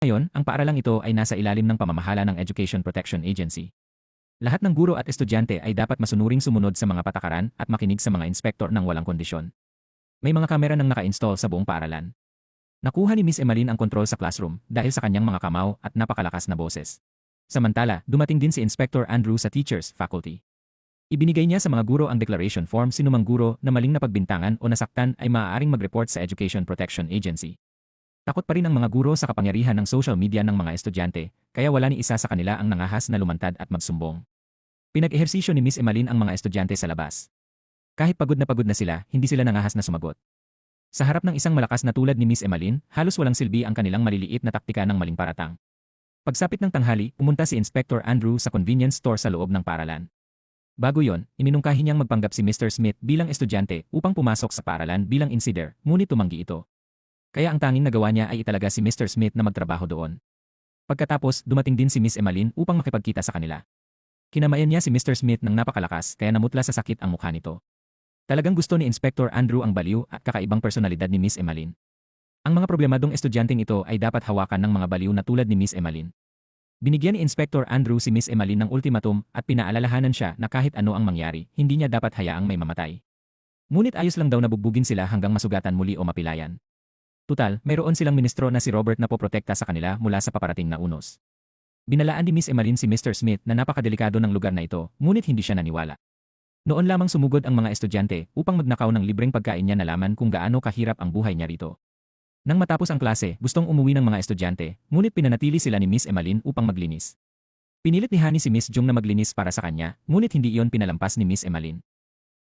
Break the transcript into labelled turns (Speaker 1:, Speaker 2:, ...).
Speaker 1: Ngayon, ang paaralang ito ay nasa ilalim ng pamamahala ng Education Protection Agency. Lahat ng guro at estudyante ay dapat masunuring sumunod sa mga patakaran at makinig sa mga inspektor ng walang kondisyon. May mga kamera nang naka-install sa buong paaralan. Nakuha ni Miss Emalyn ang kontrol sa classroom dahil sa kanyang mga kamao at napakalakas na boses. Samantala, dumating din si Inspector Andrew sa teachers, faculty. Ibinigay niya sa mga guro ang declaration form sinumang guro na maling napagbintangan o nasaktan ay maaaring mag-report sa Education Protection Agency. Takot pa rin ang mga guro sa kapangyarihan ng social media ng mga estudyante, kaya wala ni isa sa kanila ang nangahas na lumantad at magsumbong. Pinag-ehersisyo ni Miss Emalyn ang mga estudyante sa labas. Kahit pagod na sila, hindi sila nangahas na sumagot. Sa harap ng isang malakas na tulad ni Miss Emalyn, halos walang silbi ang kanilang maliliit na taktika ng maling paratang. Pagsapit ng tanghali, pumunta si Inspector Andrew sa convenience store sa loob ng paaralan. Bago yon, iminungkahi niyang magpanggap si Mr. Smith bilang estudyante upang pumasok sa paaralan bilang insider, ngunit tumanggi ito. Kaya ang tanging nagawa niya ay italaga si Mr. Smith na magtrabaho doon. Pagkatapos, dumating din si Miss Emalyn upang makipagkita sa kanila. Kinamayan niya si Mr. Smith ng napakalakas kaya namutla sa sakit ang mukha nito. Talagang gusto ni Inspector Andrew ang baliw at kakaibang personalidad ni Miss Emalyn. Ang mga problemadong estudyanteng ito ay dapat hawakan ng mga baliw na tulad ni Miss Emalyn. Binigyan ni Inspector Andrew si Miss Emalyn ng ultimatum at pinaalalahanan siya na kahit ano ang mangyari, hindi niya dapat hayaang may mamatay. Ngunit ayos lang daw na bugbugin sila hanggang masugatan muli o mapilayan. Tutal, mayroon silang ministro na si Robert na poprotekta sa kanila mula sa paparating na unos. Binalaan ni Miss Emalyn si Mr. Smith na napakadelikado ng lugar na ito, ngunit hindi siya naniwala. Noon lamang sumugod ang mga estudyante upang magnakaw ng libreng pagkain niya nalaman kung gaano kahirap ang buhay niya rito. Nang matapos ang klase, gustong umuwi ng mga estudyante, ngunit pinanatili sila ni Miss Emalyn upang maglinis. Pinilit ni Honey si Miss Jung na maglinis para sa kanya, ngunit hindi iyon pinalampas ni Miss Emalyn.